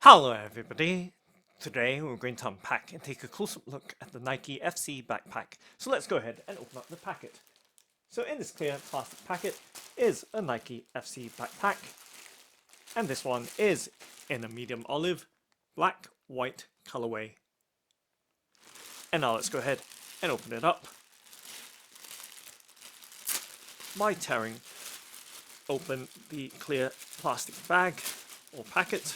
Hello everybody! Today we're going to unpack and take a close-up look at the Nike FC backpack. So let's go ahead and open up the packet. So in this clear plastic packet is a Nike FC backpack. And this one is in a medium olive, black, white colorway. And now let's go ahead and open it up by tearing open the clear plastic bag or packet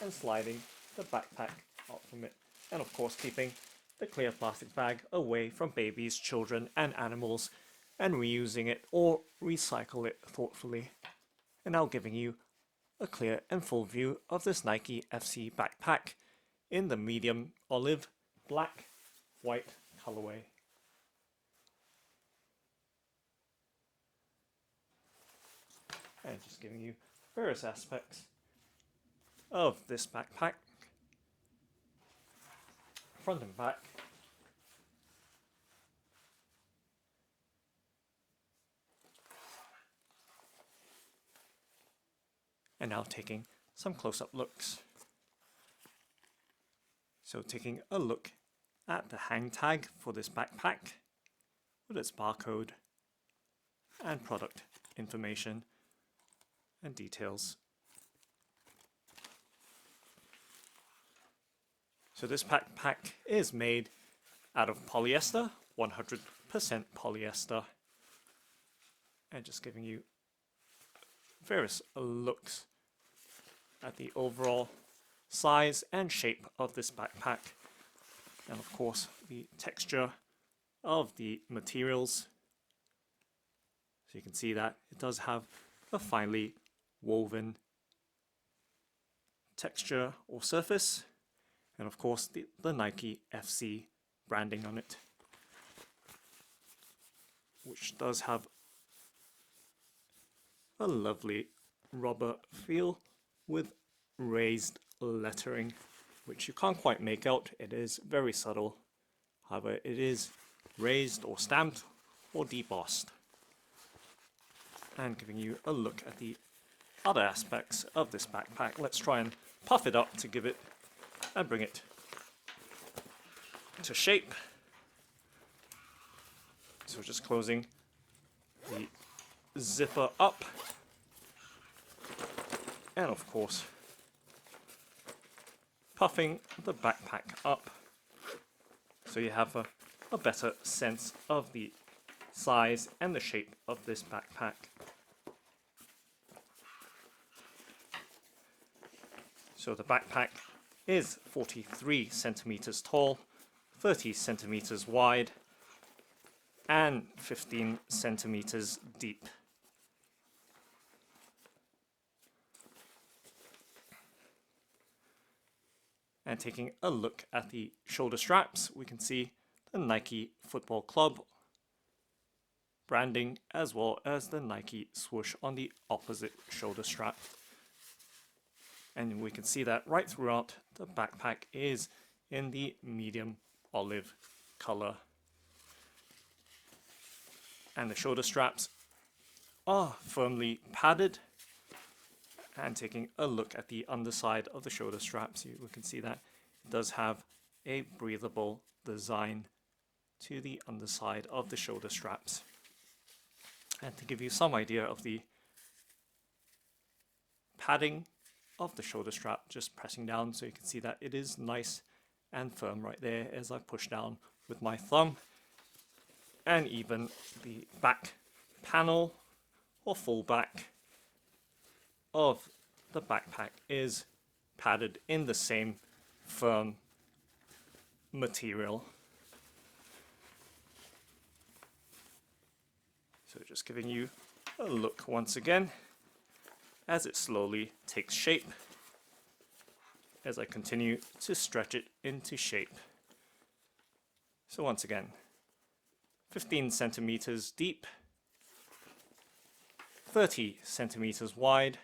and sliding the backpack out from it, and of course keeping the clear plastic bag away from babies, children and animals, and reusing it or recycle it thoughtfully. And now giving you a clear and full view of this Nike FC backpack in the medium olive, black, white colorway. And just giving you various aspects of this backpack, front and back, and now taking some close-up looks. So taking a look at the hang tag for this backpack with its barcode and product information and details. So this backpack is made out of polyester, 100% polyester, and just giving you various looks at the overall size and shape of this backpack, and of course the texture of the materials. So you can see that it does have a finely woven texture or surface, and of course the Nike FC branding on it, which does have a lovely rubber feel with raised lettering, which you can't quite make out. It is very subtle. However, it is raised or stamped or debossed. And giving you a look at the other aspects of this backpack. Let's try and puff it up to give it and bring it to shape. So just closing the zipper up, and of course puffing the backpack up so you have a better sense of the size and the shape of this backpack. So the backpack is 43 centimeters tall, 30 centimeters wide, and 15 centimeters deep. And taking a look at the shoulder straps, we can see the Nike Football Club branding as well as the Nike swoosh on the opposite shoulder strap. And we can see that right throughout the backpack is in the medium olive color. And the shoulder straps are firmly padded. And taking a look at the underside of the shoulder straps, we can see that it does have a breathable design to the underside of the shoulder straps. And to give you some idea of the padding of the shoulder strap, just pressing down so you can see that it is nice and firm right there as I push down with my thumb. And even the back panel or full back of the backpack is padded in the same firm material. So just giving you a look once again as it slowly takes shape as I continue to stretch it into shape. So once again, 15 centimeters deep, 30 centimeters wide,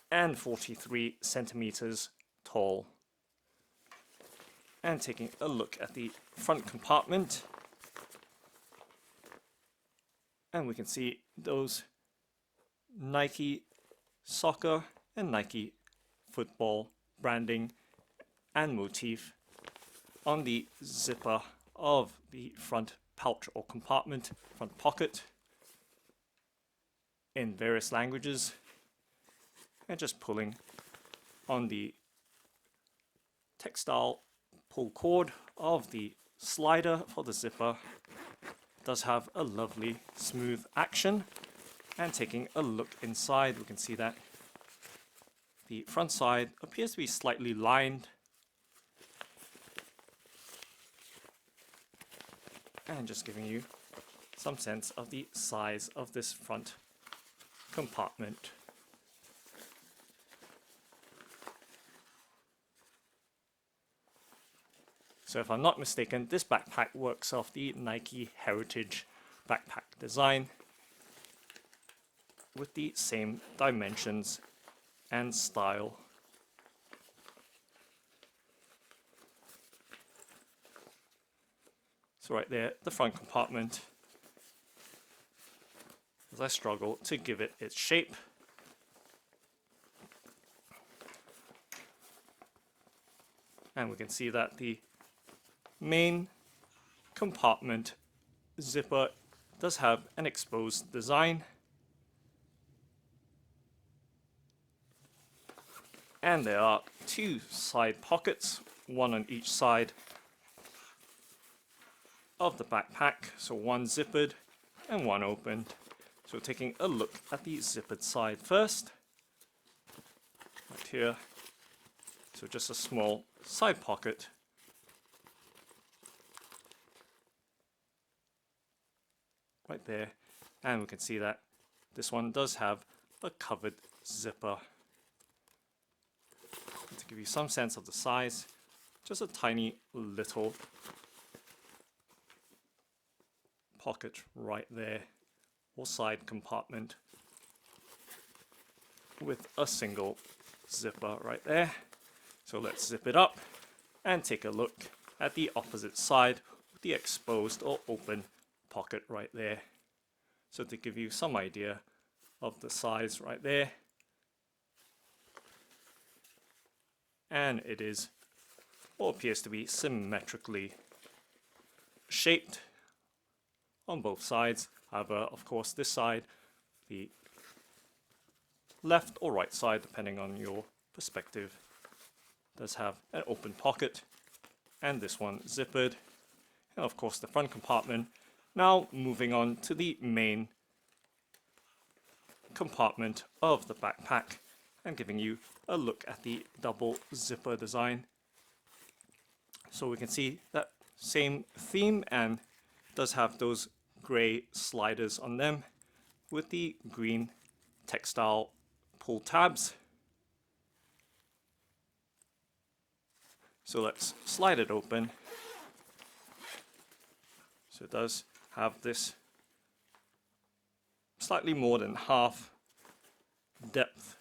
and 43 centimeters tall. And taking a look at the front compartment, And we can see those Nike soccer and Nike football branding and motif on the zipper of the front pouch or compartment, front pocket, in various languages, and just pulling on the textile pull cord of the slider for the zipper. It does have a lovely smooth action. And taking a look inside, we can see that the front side appears to be slightly lined, and just giving you some sense of the size of this front compartment. So if I'm not mistaken, this backpack works off the Nike Heritage backpack design with the same dimensions and style. So right there, the front compartment, as I struggle to give it its shape. And we can see that the main compartment zipper does have an exposed design. And there are two side pockets, one on each side of the backpack, so one zippered and one opened. So taking a look at the zippered side first, right here, so just a small side pocket. Right there, and we can see that this one does have a covered zipper. To give you some sense of the size, just a tiny little pocket right there, or side compartment with a single zipper right there. So let's zip it up and take a look at the opposite side with the exposed or open pocket right there. So to give you some idea of the size right there, and it is, or appears to be, symmetrically shaped on both sides. However, of course, this side, the left or right side, depending on your perspective, does have an open pocket, and this one zippered. And of course, the front compartment. Now moving on to the main compartment of the backpack, and giving you a look at the double zipper design. So we can see that same theme, and does have those grey sliders on them with the green textile pull tabs. So let's slide it open. So it does have this slightly more than half depth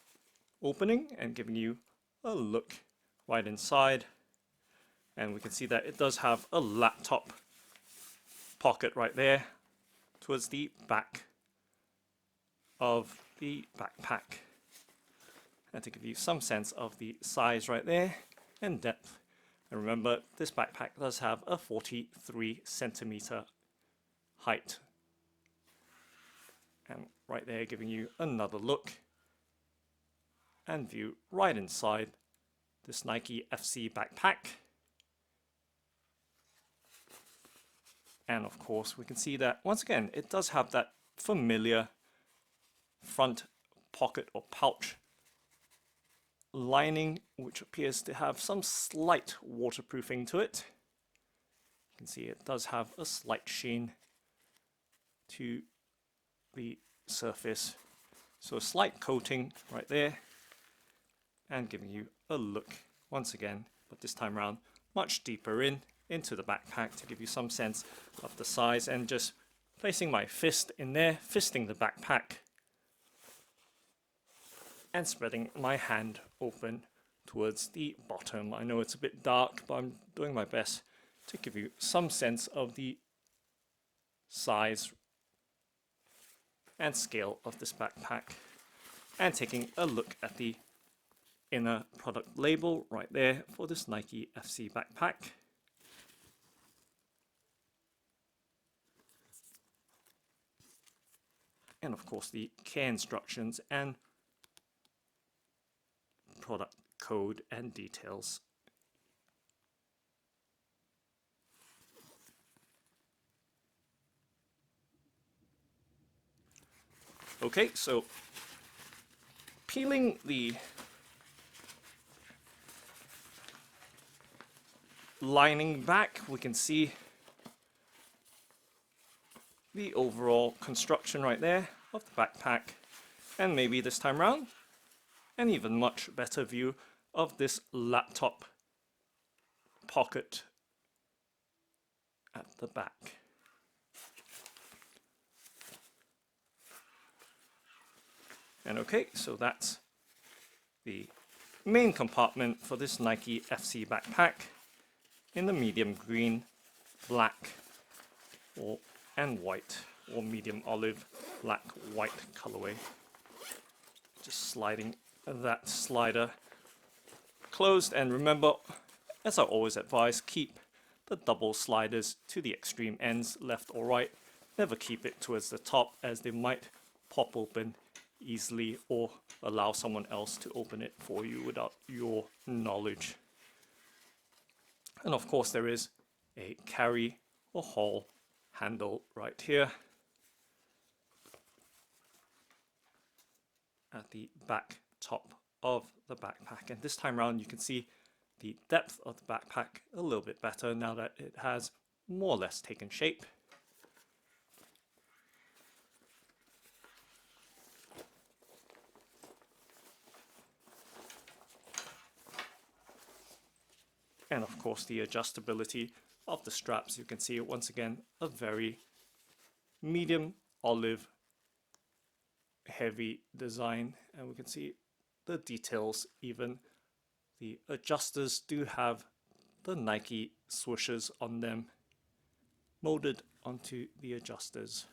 opening, and giving you a look right inside. And we can see that it does have a laptop pocket right there towards the back of the backpack. And to give you some sense of the size right there and depth. And remember, this backpack does have a 43 centimeter height. And right there, giving you another look and view right inside this Nike FC backpack. And of course, we can see that once again, it does have that familiar front pocket or pouch lining, which appears to have some slight waterproofing to it. You can see it does have a slight sheen to the surface. So a slight coating right there, and giving you a look once again, but this time around much deeper into the backpack to give you some sense of the size, and just placing my fist in there, fisting the backpack, and spreading my hand open towards the bottom. I know it's a bit dark, but I'm doing my best to give you some sense of the size and scale of this backpack, and taking a look at the inner product label right there for this Nike FC backpack. And of course the care instructions and product code and details. Okay, so peeling the lining back, we can see the overall construction right there of the backpack, and maybe this time around an even much better view of this laptop pocket at the back. And okay, so that's the main compartment for this Nike FC backpack in the medium green, black, and white, or medium olive, black, white colorway. Just sliding that slider closed, and remember, as I always advise, keep the double sliders to the extreme ends, left or right. Never keep it towards the top, as they might pop open easily or allow someone else to open it for you without your knowledge. And of course there is a carry or haul handle right here at the back top of the backpack, and this time around you can see the depth of the backpack a little bit better now that it has more or less taken shape. And of course the adjustability of the straps, you can see once again a very medium olive heavy design, and we can see the details. Even the adjusters do have the Nike swooshes on them molded onto the adjusters.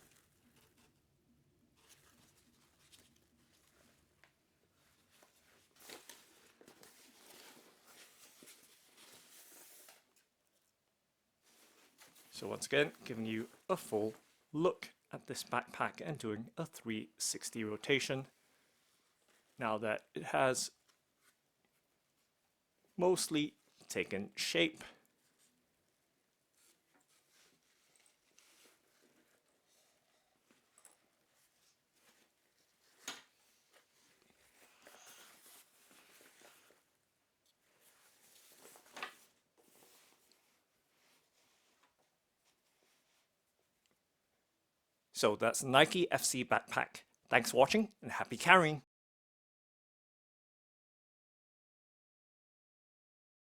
So once again, giving you a full look at this backpack and doing a 360 rotation. Now that it has mostly taken shape, so that's Nike FC backpack. Thanks for watching and happy carrying.